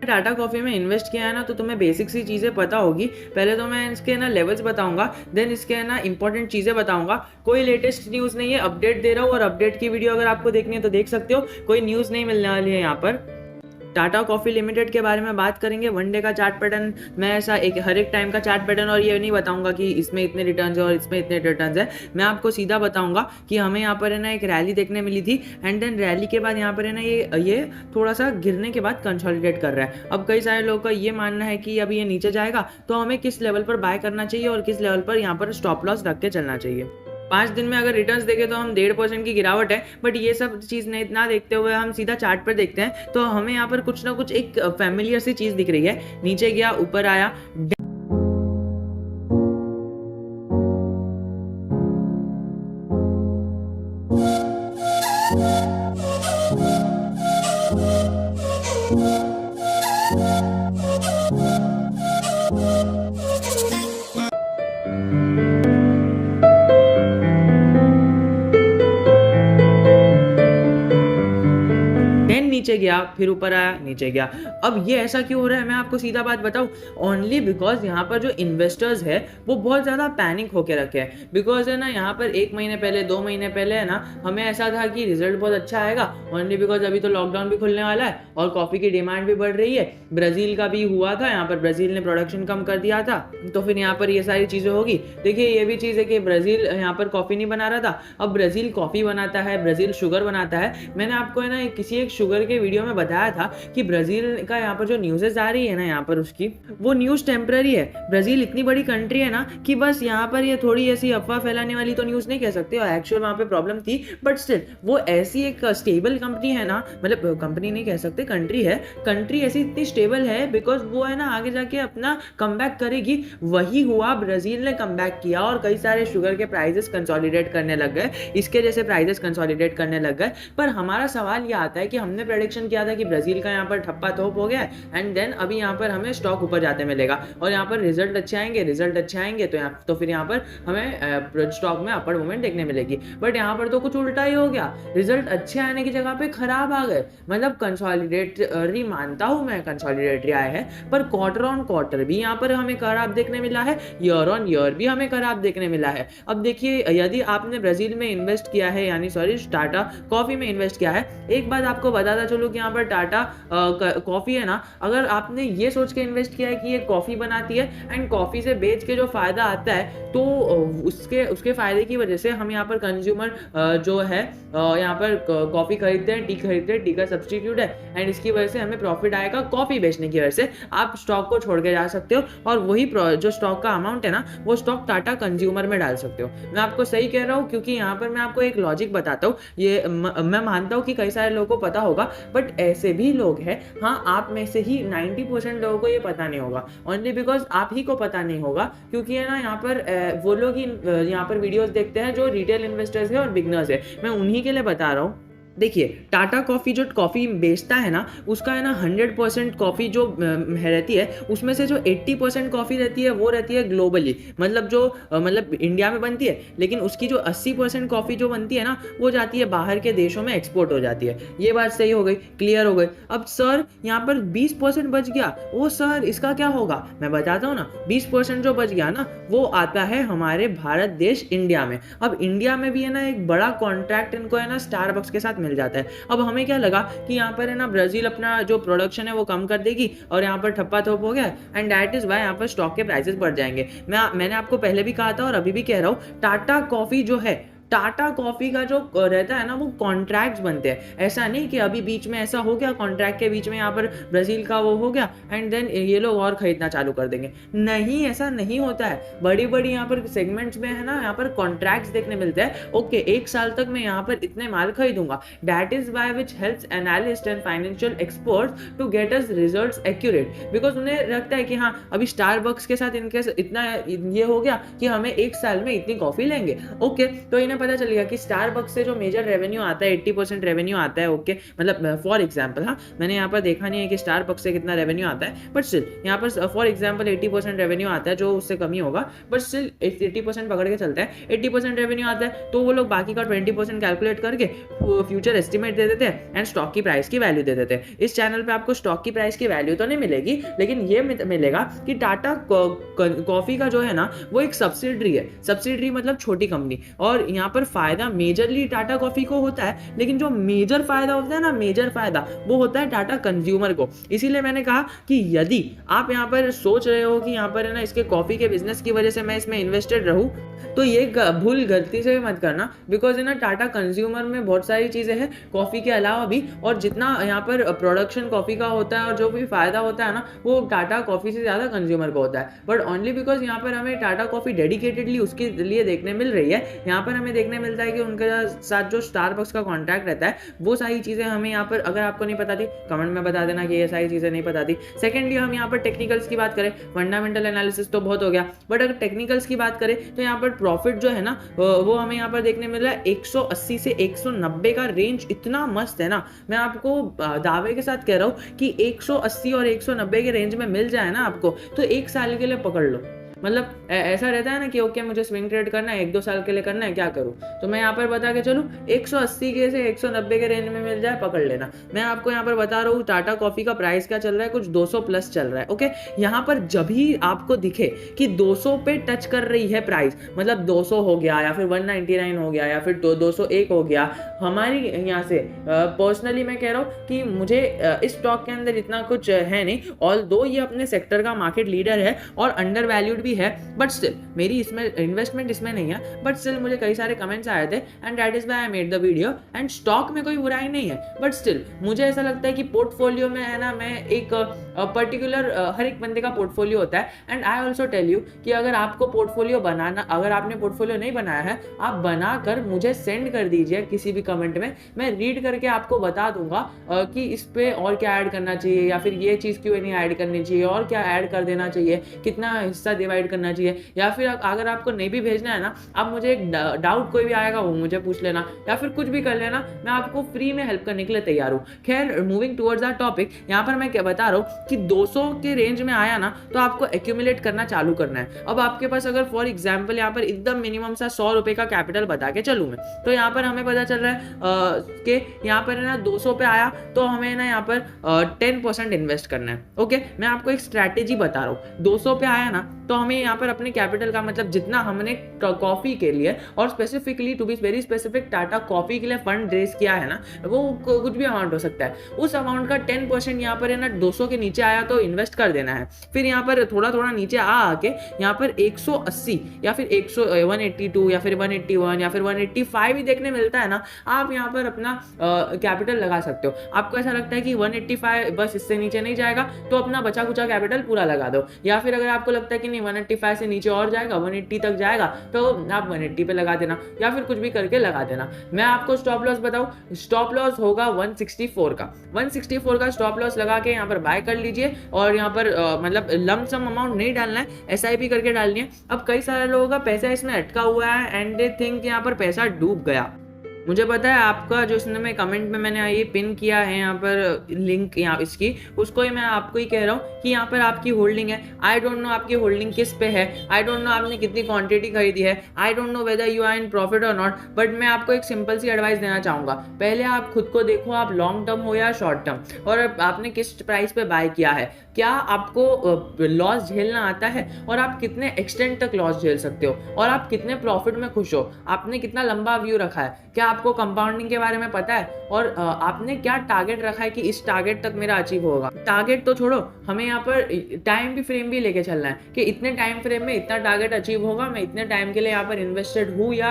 Tata coffee में invest किया है ना, तो तुम्हें बेसिक सी चीज़ें पता होगी। पहले तो मैं इसके ना लेवल्स बताऊंगा, देन इसके ना इंपॉर्टेंट चीज़ें बताऊंगा। कोई लेटेस्ट न्यूज़ नहीं है, अपडेट दे रहा हूँ, और अपडेट की वीडियो अगर आपको देखनी है तो देख सकते हो। कोई न्यूज़ नहीं मिलने वाली है यहाँ पर। टाटा कॉफ़ी लिमिटेड के बारे में बात करेंगे। वन डे का चार्ट पैटर्न, मैं ऐसा एक हर एक टाइम का चार्ट पैटर्न और ये नहीं बताऊंगा कि इसमें इतने रिटर्न्स है और इसमें इतने रिटर्न्स है। मैं आपको सीधा बताऊंगा कि हमें यहाँ पर है ना एक रैली देखने मिली थी, एंड देन रैली के बाद यहाँ पर है ना ये थोड़ा सा गिरने के बाद कंसोलिडेट कर रहा है। अब कई सारे लोगों का ये मानना है कि अभी ये नीचे जाएगा, तो हमें किस लेवल पर बाय करना चाहिए और किस लेवल पर यहाँ पर स्टॉप लॉस रख के चलना चाहिए। 5 दिन में अगर रिटर्न्स देखें तो हम 1.5% की गिरावट है, बट ये सब चीज़ नहीं ना देखते हुए हम सीधा चार्ट पर देखते हैं, तो हमें यहाँ पर कुछ ना कुछ एक फैमिलियर सी चीज़ दिख रही है। नीचे गया, ऊपर आया, नीचे गया, फिर ऊपर आया, नीचे गया। अब ये ऐसा क्यों हो रहा है, मैं आपको सीधा बात बताऊं, ओनली बिकॉज यहाँ पर जो इन्वेस्टर्स है वो बहुत ज़्यादा पैनिक होके रखे हैं। बिकॉज है ना यहाँ पर 1 महीने पहले, 2 महीने पहले है ना, हमें ऐसा था कि रिजल्ट बहुत अच्छा आएगा, ओनली बिकॉज अभी तो लॉकडाउन भी खुलने वाला है और कॉफ़ी की डिमांड भी बढ़ रही है। ब्राज़ील का भी हुआ था, यहाँ पर ब्राज़ील ने प्रोडक्शन कम कर दिया था, तो फिर यहाँ पर ये सारी चीज़ें होगी। देखिए ये भी चीज़ है कि ब्राज़ील यहाँ पर कॉफ़ी नहीं बना रहा था, अब ब्राज़ील कॉफ़ी बनाता है, ब्राज़ील शुगर बनाता है। मैंने आपको है ना किसी एक शुगर के वीडियो में बताया था कि ब्राजील का यहाँ पर जो न्यूज़ आ रही है ना यहाँ पर उसकी, वो न्यूज़ टेम्पररी है। ब्राजील इतनी बड़ी कंट्री है ना कि बस यहाँ पर ये थोड़ी ऐसी अफवाह फैलाने वाली तो न्यूज़ नहीं कह सकते, और एक्चुअल वहाँ पे प्रॉब्लम थी, बट स्टिल वो ऐसी एक स्टेबल कंपनी है ना, मतलब कंपनी नहीं कह सकते, कंट्री है। कंट्री ऐसी इतनी स्टेबल है बिकॉज वो है ना आगे जाके अपना कमबैक करेगी। वही हुआ, ब्राजील ने कमबैक किया और कई सारे शुगर के प्राइजेस कंसोलिडेट करने लग गए, इसके जैसे प्राइजेस कंसोलिडेट करने लग गए। पर हमारा सवाल यह आता है कि हमने प्रेडिक्शन किया था कि ब्राजील का यहाँ पर ठप्पा थोप हो गया है, एंड देन अभी यहाँ पर हमें स्टॉक ऊपर जाते मिलेगा और यहाँ पर रिजल्ट अच्छे आएंगे, रिजल्ट अच्छे आएंगे तो फिर यहाँ पर हमें स्टॉक में अपर मूवमेंट देखने मिलेगी। बट यहाँ पर तो कुछ उल्टा ही हो गया, रिजल्ट अच्छे आने की जगह पे खराब आ गए। मतलब कंसोलिडेटरी मानता हूँ मैं, कंसोलिडेटरी आए हैं, पर क्वार्टर ऑन क्वार्टर भी यहाँ पर हमें खराब देखने मिला है, ईयर ऑन ईयर भी हमें खराब देखने मिला है। अब देखिए, यदि आपने ब्राजील में इन्वेस्ट किया है, यानी सॉरी टाटा कॉफी में इन्वेस्ट किया है, एक बात आपको बताता चलूँ कि यहाँ पर टाटा कॉफ़ी है ना, अगर आपने ये सोच के इन्वेस्ट किया है कि ये कॉफ़ी बनाती है एंड कॉफ़ी से बेच के जो फ़ायदा आता है, तो उसके फ़ायदे की वजह से हम यहाँ पर कंज्यूमर जो है यहाँ पर कॉफ़ी खरीदते हैं, टी खरीदते हैं, टी का सब्सटीट्यूट है, एंड इसकी वजह से हमें प्रॉफिट आएगा कॉफ़ी बेचने की वजह से। आप स्टॉक को छोड़ के जा सकते हो और वही जो स्टॉक का अमाउंट है ना, वो स्टॉक टाटा कंज्यूमर में डाल सकते हो। मैं आपको सही कह रहा हूँ, क्योंकि यहाँ पर मैं आपको एक लॉजिक बताता हूँ। ये मैं मानता हूँ कि कई सारे लोगों को पता होगा, बट ऐसे भी लोग हैं, हाँ आप में से ही 90% लोगों को ये पता नहीं होगा, ओनली बिकॉज आप ही को पता नहीं होगा, क्योंकि है ना यहाँ पर वो लोग ही यहाँ पर वीडियोस देखते हैं जो रिटेल इन्वेस्टर्स है और बिगनर्स है। मैं उन्हीं के लिए बता रहा हूँ। देखिए, टाटा कॉफ़ी जो कॉफ़ी बेचता है ना, उसका है ना 100% कॉफ़ी जो रहती है, उसमें से जो 80% कॉफ़ी रहती है वो रहती है ग्लोबली, मतलब जो मतलब इंडिया में बनती है, लेकिन उसकी जो 80% कॉफ़ी जो बनती है ना, वो जाती है बाहर के देशों में, एक्सपोर्ट हो जाती है। ये बात सही हो गई, क्लियर हो गई। अब सर यहाँ पर 20% बच गया, वो सर इसका क्या होगा, मैं बताता हूँ ना। 20% जो बच गया ना, वो आता है हमारे भारत देश इंडिया में। अब इंडिया में भी है ना एक बड़ा कॉन्ट्रैक्ट इनको है ना स्टारबक्स के साथ मिल जाता है। अब हमें क्या लगा कि यहाँ पर है ना ब्राजील अपना जो प्रोडक्शन है वो कम कर देगी और यहाँ पर ठप्पा थोप हो गया, एंड दैट इज वाई यहाँ पर स्टॉक के प्राइसेस बढ़ जाएंगे। मैंने आपको पहले भी कहा था और अभी भी कह रहा हूँ, टाटा कॉफी जो है, टाटा कॉफ़ी का जो रहता है ना, वो कॉन्ट्रैक्ट्स बनते हैं। ऐसा नहीं कि अभी बीच में ऐसा हो गया, कॉन्ट्रैक्ट के बीच में यहाँ पर ब्राज़ील का वो हो गया एंड देन ये लोग और खरीदना चालू कर देंगे। नहीं, ऐसा नहीं होता है। बड़ी बड़ी यहाँ पर सेगमेंट्स में है ना, यहाँ पर कॉन्ट्रैक्ट्स देखने मिलते हैं। ओके, 1 साल तक मैं यहाँ पर इतने माल खरीदूंगा, that is why which helps analyst and financial experts to get us results accurate, because उन्हें लगता है कि हाँ अभी स्टारबक्स के साथ इनके इतना ये हो गया कि हमें 1 साल में इतनी कॉफ़ी लेंगे। ओके, तो इन्हें पता चल गया कि स्टारबक्स से जो मेजर रेवेन्यू आता है 80% रेवेन्यू आता है, ओके, मतलब फॉर एग्जाम्पल, हाँ, मैंने यहाँ पर देखा नहीं है कि स्टारबक्स से कितना रेवेन्यू आता है, बट स्टिल यहाँ पर फॉर एग्जाम्पल 80% रेवेन्यू आता है, जो उससे कम ही होगा, बट स्टिल 80% पकड़ के चलता है, 80% रेवेन्यू आता है, तो वो लोग बाकी का 20% कैलकुलेट करके फ्यूचर एस्टिमेट दे देते हैं एंड स्टॉक की प्राइस की वैल्यू दे देते हैं। इस चैनल पे आपको स्टॉक की प्राइस की वैल्यू तो नहीं मिलेगी, लेकिन ये मिलेगा कि टाटा कॉफी का जो है ना वो एक सब्सिडरी है। सब्सिडरी मतलब छोटी कंपनी, और यहाँ पर फायदा मेजरली टाटा कॉफी को होता है, लेकिन जो मेजर फायदा होता है ना, मेजर फायदा वो होता है टाटा कंज्यूमर को। इसीलिए मैंने कहा कि यदि आप यहाँ पर सोच रहे हो कि यहाँ पर है ना इसके कॉफी के बिजनेस की वजह से मैं इसमें इन्वेस्टेड रहूं, तो ये भूल गलती से भी मत करना, बिकॉज है ना टाटा कंज्यूमर में बहुत सारी चीज़ें हैं कॉफ़ी के अलावा भी, और जितना यहाँ पर प्रोडक्शन कॉफ़ी का होता है और जो भी फायदा होता है ना वो टाटा कॉफ़ी से ज़्यादा कंज्यूमर को होता है। बट ओनली बिकॉज यहाँ पर हमें टाटा कॉफ़ी डेडिकेटेडली उसके लिए देखने मिल रही है। यहाँ पर हमें देखने मिलता है कि उनके साथ जो स्टारबक्स का कॉन्ट्रैक्ट रहता है वो सारी चीज़ें हमें यहाँ पर, अगर आपको नहीं पता थी कमेंट में बता देना कि ये सारी चीज़ें नहीं पता थी। सेकेंडली हम यहाँ पर टेक्निकल्स की बात करें, फंडामेंटल एनालिसिस तो बहुत हो गया, बट अगर टेक्निकल्स की बात करें तो यहाँ पर प्रॉफिट जो है ना वो हमें यहाँ पर देखने मिल रहा है 180 से 190 का रेंज इतना मस्त है ना। मैं आपको दावे के साथ कह रहा हूँ कि 180 और 190 के रेंज में मिल जाए ना आपको, तो 1 साल के लिए पकड़ लो। मतलब ऐसा रहता है ना कि ओके मुझे स्विंग ट्रेड करना है 1-2 साल के लिए करना है, क्या करूँ, तो मैं यहाँ पर बता के चलूँ 180 के से 190 के रेंज में मिल जाए पकड़ लेना। मैं आपको यहाँ पर बता रहा हूँ टाटा कॉफ़ी का प्राइस क्या चल रहा है, कुछ 200 प्लस चल रहा है, ओके। यहाँ पर जब भी आपको दिखे कि 200 पे टच कर रही है प्राइस, मतलब 200 हो गया या फिर 199 हो गया या फिर 201 हो गया, हमारी यहाँ से पर्सनली मैं कह रहा हूँ कि मुझे इस स्टॉक के अंदर इतना कुछ है नहीं, ऑल्दो ये अपने सेक्टर का मार्केट लीडर है और अंडर वैल्यूड भी है, बट स्टिल मेरी इसमें इन्वेस्टमेंट इसमें नहीं है। बट स्टिल मुझे कई सारे कमेंट्स आए थे and that is why I made the video. And stock में कोई बुराई नहीं है, बट स्टिल मुझे ऐसा लगता है कि पोर्टफोलियो में है ना, मैं एक पर्टिकुलर हर एक बंदे का पोर्टफोलियो होता है। And I also tell you कि अगर आपको पोर्टफोलियो बनाना, अगर आपने पोर्टफोलियो नहीं बनाया है, आप बनाकर मुझे सेंड कर दीजिए किसी भी कमेंट में, मैं रीड करके आपको बता दूंगा कि इस पे और क्या ऐड करना चाहिए, या फिर ये चीज़ क्यों नहीं ऐड करनी चाहिए, और क्या ऐड कर देना चाहिए, कितना हिस्सा डिवाइड करना चाहिए। या फिर अगर आपको नहीं भी भेजना है ना, आप मुझे एक डाउट कोई भी आएगा वो मुझे पूछ लेना, या फिर कुछ भी कर लेना, मैं आपको फ्री में हेल्प करने के लिए तैयार हूँ। खैर मूविंग टुवर्ड्स दैट टॉपिक, यहाँ पर मैं क्या बता रहा हूँ कि 200 के रेंज में आया ना तो आपको एक्यूमुलेट करना चालू करना है। अब आपके पास अगर फॉर एग्जाम्पल यहाँ पर एकदम मिनिमम सा 100 रुपए का कैपिटल बता के चलूँ मैं, तो यहाँ पर हमें पता चल रहा है कि यहाँ पर है ना 200 पे आया तो हमें ना यहाँ पर 10% इन्वेस्ट करना है, ओके। मैं आपको एक स्ट्रैटेजी बता रहा हूँ, 200 पे आया ना तो हमें यहाँ पर अपने कैपिटल का, मतलब जितना हमने कॉफी के लिए और specifically to be very specific Tata coffee के लिए फंड रेज किया है ना, वो कुछ भी अमाउंट हो सकता है, उस अमाउंट का 10% यहाँ पर है ना 200 के नीचे आया तो इन्वेस्ट कर देना है। फिर यहाँ पर थोड़ा थोड़ा नीचे आके यहाँ पर 180 या फिर 182 या फिर 181 या फिर 185 ही देखने मिलता है ना, आप यहाँ पर अपना कैपिटल लगा सकते हो। आपको ऐसा लगता है कि 185 बस इससे नीचे नहीं जाएगा तो अपना बचा कुचा कैपिटल पूरा लगा दो, या फिर अगर आपको लगता है कि नहीं 185 से नीचे और जाएगा, 180 तक जाएगा, तो आप 180 पे लगा देना, या फिर कुछ भी करके लगा देना। मैं आपको स्टॉप लॉस बताऊं, स्टॉप लॉस होगा 164 का, 164 का स्टॉप लॉस लगा के यहाँ पर बाय कर लीजिए। और यहाँ पर मतलब लम सम अमाउंट नहीं डालना है, SIP करके डालनी है। अब कई सारे लोगों का पैसा इसमें अटका हुआ है एंड दे थिंक यहाँ पर पैसा डूब गया। मुझे पता है आपका जो इसने में कमेंट में मैंने ये पिन किया है यहाँ पर लिंक यहाँ इसकी, उसको ही मैं आपको ही कह रहा हूँ कि यहाँ पर आपकी होल्डिंग है। आई डोंट नो आपकी होल्डिंग किस पे है, आई डोंट नो आपने कितनी क्वांटिटी खरीदी है, I don't know whether you are in profit और नॉट, बट मैं आपको एक सिंपल सी एडवाइस देना चाहूँगा। पहले आप खुद को देखो, आप लॉन्ग टर्म हो या शॉर्ट टर्म, और आपने किस प्राइस पे बाय किया है, क्या आपको लॉस झेलना आता है और आप कितने एक्सटेंट तक लॉस झेल सकते हो, और आप कितने प्रॉफिट में खुश हो, आपने कितना लंबा व्यू रखा है, क्या आपको कंपाउंडिंग के बारे में पता है, और आपने क्या टारगेट रखा है कि इस टारगेट तक मेरा अचीव होगा। टारगेट तो छोड़ो, हमें यहाँ पर टाइम भी फ्रेम भी लेके चलना है कि इतने टाइम फ्रेम में इतना टारगेट अचीव होगा, मैं इतने टाइम के लिए यहाँ पर इन्वेस्टेड हूँ या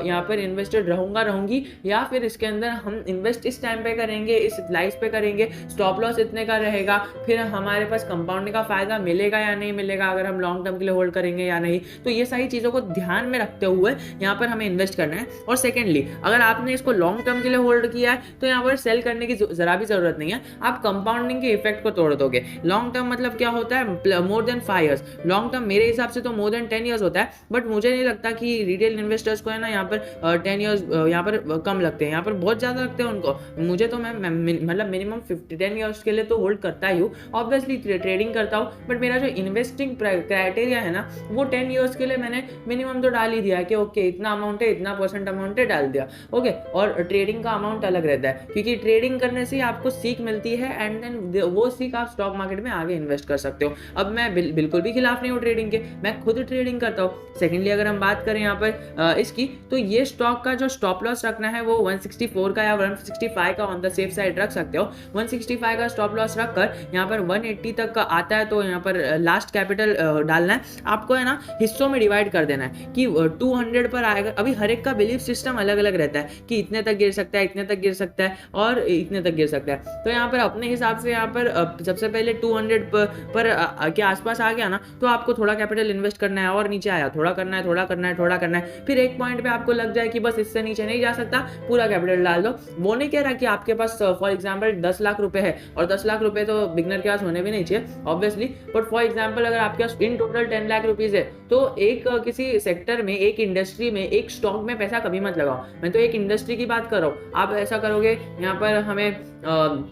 यहाँ पर इन्वेस्टेड रहूंगी, या फिर इसके अंदर हम इन्वेस्ट इस टाइम पे करेंगे, इस लाइफ पे करेंगे, स्टॉप लॉस इतने का रहेगा, फिर हमारे पास कंपाउंडिंग का फायदा मिलेगा या नहीं मिलेगा अगर हम लॉन्ग टर्म के लिए होल्ड करेंगे या नहीं। तो ये सारी चीज़ों को ध्यान में रखते हुए यहाँ पर हमें इन्वेस्ट करना है। और सेकेंडली, अगर अगर आपने इसको लॉन्ग टर्म के लिए होल्ड किया है तो यहाँ पर सेल करने की जरा भी जरूरत नहीं है, आप कंपाउंडिंग के इफेक्ट को तोड़ दोगे। लॉन्ग टर्म मतलब क्या होता है, more than 5 years. Long term मेरे हिसाब से तो मोर देन 10 ईयर्स होता है, बट मुझे नहीं लगता कि रिटेल इन्वेस्टर्स को है ना यहाँ पर 10 ईयर्स यहाँ पर कम लगते हैं, यहाँ पर बहुत ज़्यादा लगते हैं उनको। मुझे तो मैं मतलब मिनिमम 10 ईयर्स के लिए तो होल्ड करता ही हूँ, ऑब्वियसली ट्रेडिंग करता हूँ, बट मेरा जो इन्वेस्टिंग क्राइटेरिया है ना वो 10 ईयर्स के लिए मैंने मिनिमम तो डाल ही दिया है कि ओके इतना अमाउंट है, इतना परसेंट अमाउंट है, डाल दिया। ओके, और ट्रेडिंग का अमाउंट अलग रहता है, क्योंकि ट्रेडिंग करने से आपको सीख मिलती है एंड देन वो सीख आप स्टॉक मार्केट में आगे इन्वेस्ट कर सकते हो। अब मैं बिल्कुल भी खिलाफ नहीं हूँ ट्रेडिंग के, मैं खुद ट्रेडिंग करता हूँ। सेकेंडली अगर हम बात करें यहाँ पर इसकी, तो ये स्टॉक का जो स्टॉप लॉस रखना है वो 164 का या 165 का ऑन द सेफ साइड रख सकते हो। 165 का स्टॉप लॉस रखकर यहाँ पर 180 तक का आता है तो यहाँ पर लास्ट कैपिटल डालना है आपको, है ना, हिस्सों में डिवाइड कर देना है कि 200 पर आएगा। अभी हर एक का बिलीफ सिस्टम अलग अलग रहता है कि इतने तक गिर सकता है, इतने तक गिर सकता है और इतने तक गिर सकता है। तो यहाँ पर अपने हिसाब से यहाँ पर सबसे पहले 200 पर के आसपास आ गया ना तो आपको थोड़ा कैपिटल इन्वेस्ट करना है, और नीचे आया थोड़ा करना है, थोड़ा करना है, थोड़ा करना है, फिर एक पॉइंट पे आपको लग जाए कि बस इससे नीचे नहीं जा सकता, पूरा कैपिटल डाल दो। वो नहीं कह रहा कि आपके पास फॉर एग्जांपल 10 लाख रुपए है, और 10 लाख रुपए तो बिगनर के पास होने भी नहीं चाहिए ऑब्वियसली, बट फॉर एग्जांपल अगर आपके पास इन टोटल 10 लाख रुपीज है तो एक किसी सेक्टर में, एक इंडस्ट्री में, एक स्टॉक में पैसा कभी मत लगाओ। मैं तो एक इंडस्ट्री की बात कर रहा हूँ। आप ऐसा करोगे यहाँ पर हमें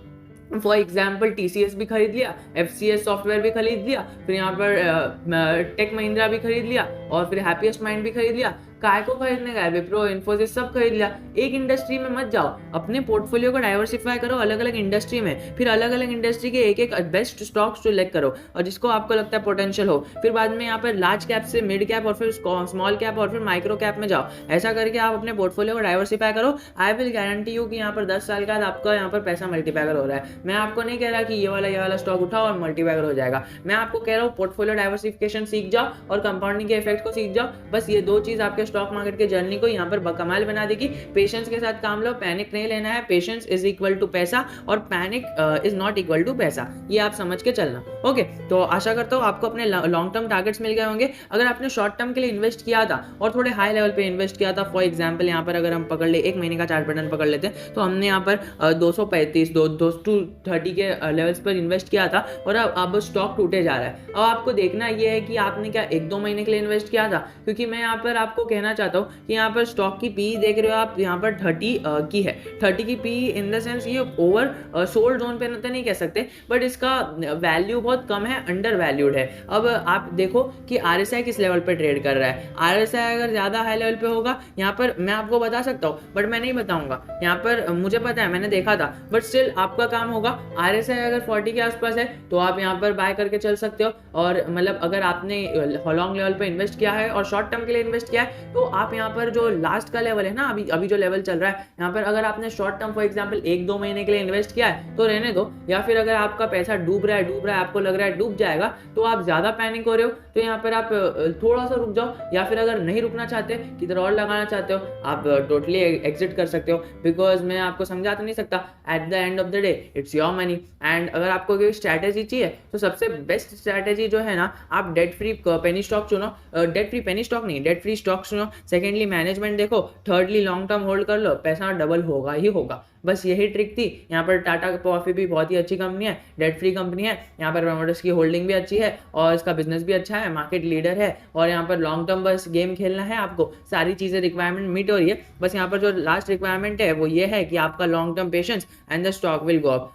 फॉर एग्जाम्पल TCS भी खरीद लिया, FCS सॉफ्टवेयर भी खरीद लिया, फिर यहाँ पर टेक महिंद्रा भी खरीद लिया, और फिर हैप्पीएस्ट माइंड भी खरीद लिया। काय को खरीदने का है, विप्रो, इन्फोसिस सब खरीद लिया। एक इंडस्ट्री में मत जाओ, अपने पोर्टफोलियो को डाइवर्सिफाई करो अलग अलग इंडस्ट्री में, फिर अलग अलग इंडस्ट्री के एक एक बेस्ट स्टॉक्स सिलेक्ट करो और जिसको आपको लगता है पोटेंशियल हो, फिर बाद में यहाँ पर लार्ज कैप से मिड कैप और फिर स्मॉल कैप और फिर माइक्रो कैप में जाओ। ऐसा करके आप अपने पोर्टफोलियो को डाइवर्सिफाई करो। आई विल गारंटी यू कि यहाँ पर 10 साल के बाद आपका यहाँ पर पैसा मल्टीपैगर हो रहा है। मैं आपको नहीं कह रहा कि ये वाला स्टॉक उठाओ और मल्टीपैगर हो जाएगा, मैं आपको कह रहा हूँ पोर्टफोलियो डाइवर्सिफिकेशन सीख जाओ और कंपाउंडिंग के इफेक्ट को सीख जाओ। बस ये दो चीज आपके स्टॉक मार्केट के जर्नी को यहाँ पर बकमाल बना देगी। पेशेंस के साथ काम लो, पैनिक नहीं लेना है। पेशेंस इज इक्वल टू पैसा और panic is not equal to पैसा, ये आप समझ के चलना। ओके, तो आशा करता हूँ आपको अपने लॉन्ग टर्म टारगेट्स मिल गए होंगे। अगर आपने शॉर्ट टर्म के लिए इन्वेस्ट किया था और थोड़े हाई लेवल पे इन्वेस्ट किया था, फॉर एग्जांपल यहाँ पर अगर हम पकड़ ले, एक महीने का चार्ट पैटर्न पकड़ लेते हैं, तो हमने यहाँ पर 235 230 के लेवल्स पर इन्वेस्ट किया था और अब स्टॉक टूटे जा रहा है। अब आपको देखना ये है कि आपने क्या 1-2 महीने के लिए इन्वेस्ट किया था, क्योंकि मैं यहाँ पर आपको कहना चाहता हूँ कि यहाँ पर स्टॉक की पी देख रहे हो आप, यहाँ पर 30 की है। 30 की पी इन द सेंस ये ओवर सोल्ड जोन पे तो नहीं कह सकते, बट इसका वैल्यू बहुत कम है, अंडर वैल्यूड है। अब आप देखो कि RSI किस लेवल पे ट्रेड कर रहा है। RSI अगर ज़्यादा हाई लेवल पे होगा, यहाँ पर मैं आपको बता सकता हूँ बट मैं नहीं बताऊंगा, यहाँ पर मुझे पता है, मैंने देखा था, बट स्टिल आपका काम होगा। RSI अगर 40 के आसपास है तो आप यहाँ पर बाय करके चल सकते हो, और मतलब अगर आपने लॉन्ग लेवल पे इन्वेस्ट किया है और शॉर्ट टर्म के लिए इन्वेस्ट किया है तो आप यहाँ पर जो लास्ट का लेवल है ना, अभी जो लेवल चल रहा है यहाँ पर, अगर आपने शॉर्ट टर्म फॉर एग्जांपल 1-2 महीने के लिए इन्वेस्ट किया है तो रहने दो, या फिर अगर आपका पैसा डूब रहा है, आपको लग रहा है डूब जाएगा, तो आप ज्यादा पैनिक हो रहे हो तो यहाँ पर आप थोड़ा सा रुक जाओ, या फिर अगर नहीं रुकना चाहते, किधर और लगाना चाहते हो, आप टोटली एग्जिट कर सकते हो। बिकॉज मैं आपको समझा तो नहीं सकता, at the end of the day it's your money. And अगर आपको कोई स्ट्रैटेजी चाहिए तो सबसे बेस्ट स्ट्रैटेजी जो है ना, आप डेट फ्री पेनी स्टॉक चुनो, डेट फ्री पेनी स्टॉक नहीं, डेट फ्री स्टॉक चुनो। सेकेंडली मैनेजमेंट देखो, थर्डली लॉन्ग टर्म होल्ड कर लो, पैसा डबल होगा ही होगा। बस यही ट्रिक थी। यहाँ पर टाटा कॉफी भी बहुत ही अच्छी कंपनी है, डेट फ्री कंपनी है, यहाँ पर प्रमोटर्स की होल्डिंग भी अच्छी है और इसका बिजनेस भी अच्छा है, मार्केट लीडर है, और यहाँ पर लॉन्ग टर्म बस गेम खेलना है आपको, सारी चीज़ें रिक्वायरमेंट मीट हो रही है। बस यहाँ पर जो लास्ट रिक्वायरमेंट है वो ये है कि आपका long term patience and the stock will go up.